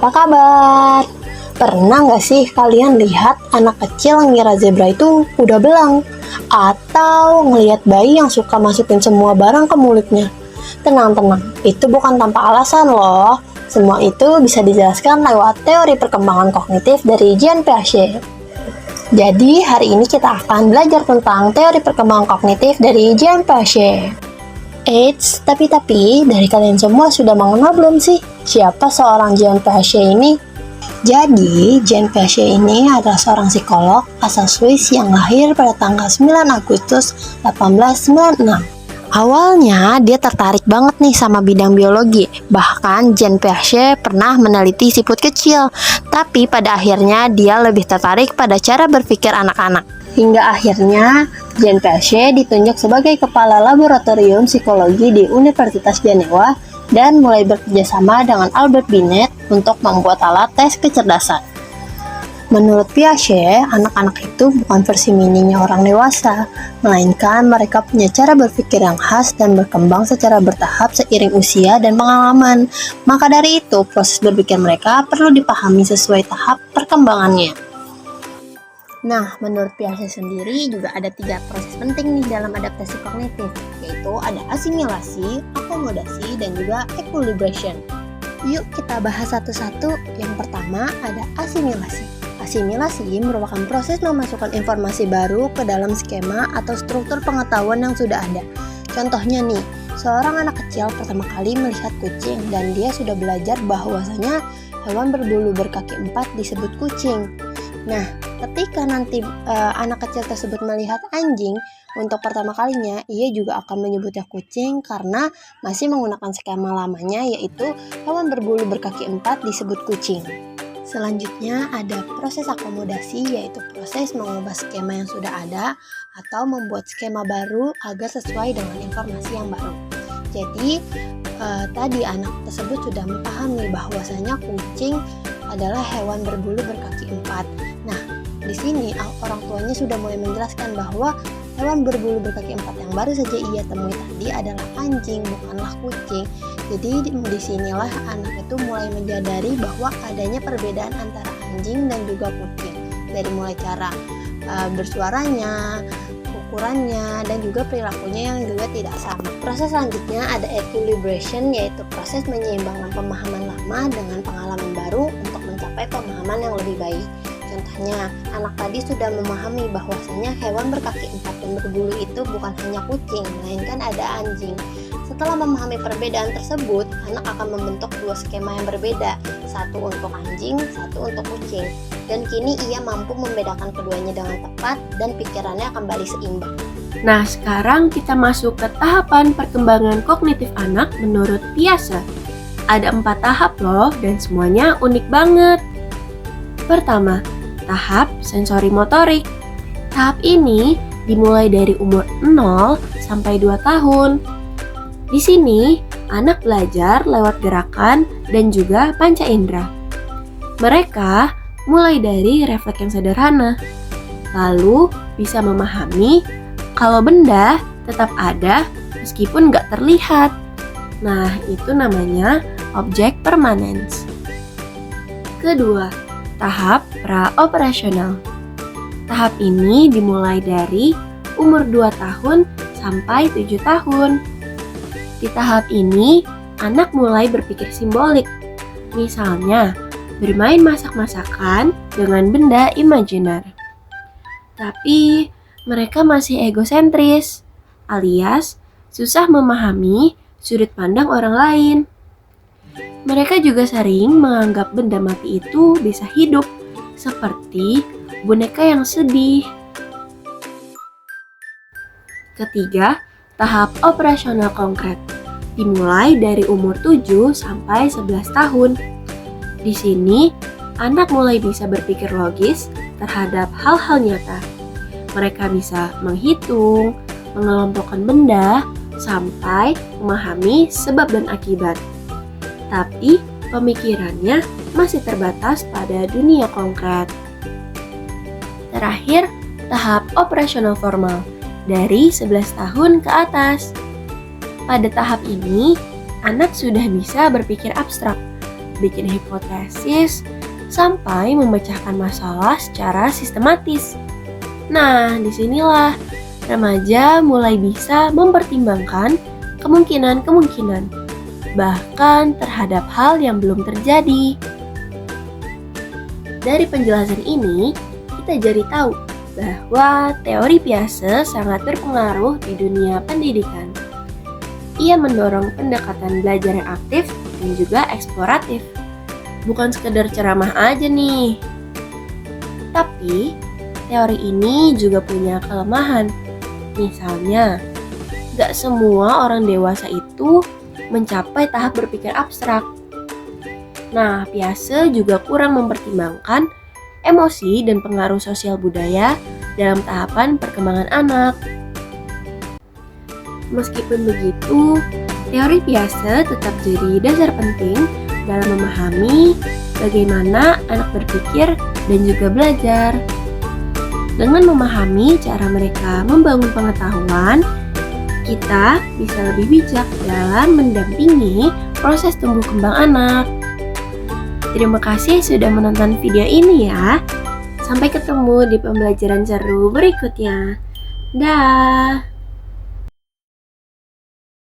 apa kabar? Pernah nggak sih kalian lihat anak kecil ngira zebra itu udah belang? Atau ngelihat bayi yang suka masukin semua barang ke mulutnya? Tenang-tenang, itu bukan tanpa alasan loh. Semua itu bisa dijelaskan lewat teori perkembangan kognitif dari Jean Piaget. Jadi hari ini kita akan belajar tentang teori perkembangan kognitif dari Jean Piaget. Eits, tapi dari kalian semua sudah mengenal belum sih siapa seorang Jean Piaget ini? Jadi, Jean Piaget ini adalah seorang psikolog asal Swiss yang lahir pada tanggal 9 Agustus 1896. Awalnya dia tertarik banget nih sama bidang biologi. Bahkan Jean Piaget pernah meneliti siput kecil. Tapi pada akhirnya dia lebih tertarik pada cara berpikir anak-anak. Hingga akhirnya Jean Piaget ditunjuk sebagai kepala laboratorium psikologi di Universitas Jenewa dan mulai bekerjasama dengan Albert Binet untuk membuat alat tes kecerdasan. Menurut Piaget, anak-anak itu bukan versi mininya orang dewasa, melainkan mereka punya cara berpikir yang khas dan berkembang secara bertahap seiring usia dan pengalaman. Maka dari itu, proses berpikir mereka perlu dipahami sesuai tahap perkembangannya. Nah, menurut Piaget sendiri juga ada 3 proses penting nih dalam adaptasi kognitif, yaitu ada asimilasi, akomodasi, dan juga equilibration. Yuk kita bahas satu-satu. Yang pertama ada asimilasi. Asimilasi merupakan proses memasukkan informasi baru ke dalam skema atau struktur pengetahuan yang sudah ada. Contohnya nih, seorang anak kecil pertama kali melihat kucing dan dia sudah belajar bahwasanya hewan berbulu berkaki 4 disebut kucing. Nah, ketika nanti anak kecil tersebut melihat anjing untuk pertama kalinya, ia juga akan menyebutnya kucing karena masih menggunakan skema lamanya, yaitu hewan berbulu berkaki 4 disebut kucing. Selanjutnya ada proses akomodasi, yaitu proses mengubah skema yang sudah ada atau membuat skema baru agar sesuai dengan informasi yang baru. Jadi tadi anak tersebut sudah memahami bahwasanya kucing adalah hewan berbulu berkaki 4. Nah, di sini orang tuanya sudah mulai menjelaskan bahwa hewan berbulu berkaki 4 yang baru saja ia temui tadi adalah anjing, bukanlah kucing. Jadi disinilah anak itu mulai menyadari bahwa adanya perbedaan antara anjing dan juga kucing. Dari mulai cara bersuaranya, ukurannya, dan juga perilakunya yang juga tidak sama. Proses selanjutnya ada equilibration, yaitu proses menyeimbangkan pemahaman lama dengan pengalaman baru untuk mencapai pemahaman yang lebih baik. Contohnya, anak tadi sudah memahami bahwasanya hewan berkaki 4 dan berbulu itu bukan hanya kucing, melainkan ada anjing. Setelah memahami perbedaan tersebut, anak akan membentuk 2 skema yang berbeda, satu untuk anjing, satu untuk kucing. Dan kini ia mampu membedakan keduanya dengan tepat dan pikirannya kembali seimbang. Nah, sekarang kita masuk ke tahapan perkembangan kognitif anak menurut Piaget. Ada 4 tahap loh, dan semuanya unik banget. Pertama, tahap sensori motorik. Tahap ini dimulai dari umur 0 sampai 2 tahun. Di sini, anak belajar lewat gerakan dan juga panca indera. Mereka mulai dari refleks yang sederhana, lalu bisa memahami kalau benda tetap ada meskipun nggak terlihat. Nah, itu namanya objek permanens. Kedua, tahap pra-operasional. Tahap ini dimulai dari umur 2 tahun sampai 7 tahun. Di tahap ini, anak mulai berpikir simbolik. Misalnya, bermain masak-masakan dengan benda imajiner. Tapi, mereka masih egosentris, alias susah memahami sudut pandang orang lain. Mereka juga sering menganggap benda mati itu bisa hidup, seperti boneka yang sedih. Ketiga, tahap operasional konkret. Dimulai dari umur 7 sampai 11 tahun. Di sini, anak mulai bisa berpikir logis terhadap hal-hal nyata. Mereka bisa menghitung, mengelompokkan benda, sampai memahami sebab dan akibat. Tapi pemikirannya masih terbatas pada dunia konkret. Terakhir, tahap operasional formal dari 11 tahun ke atas. Pada tahap ini, anak sudah bisa berpikir abstrak. bikin hipotesis, sampai memecahkan masalah secara sistematis. Nah, disinilah remaja mulai bisa mempertimbangkan kemungkinan-kemungkinan, bahkan terhadap hal yang belum terjadi. Dari penjelasan ini, kita jadi tahu bahwa teori Piaget sangat berpengaruh di dunia pendidikan. Ia mendorong pendekatan belajar yang aktif dan juga eksploratif. Bukan sekedar ceramah aja nih. Tapi, teori ini juga punya kelemahan. Misalnya, gak semua orang dewasa itu mencapai tahap berpikir abstrak. Nah, Piaget juga kurang mempertimbangkan emosi dan pengaruh sosial budaya dalam tahapan perkembangan anak. Meskipun begitu, teori Piaget tetap jadi dasar penting dalam memahami bagaimana anak berpikir dan juga belajar. Dengan memahami cara mereka membangun pengetahuan, kita bisa lebih bijak dalam mendampingi proses tumbuh kembang anak. Terima kasih sudah menonton video ini ya. Sampai ketemu di pembelajaran seru berikutnya. Dah.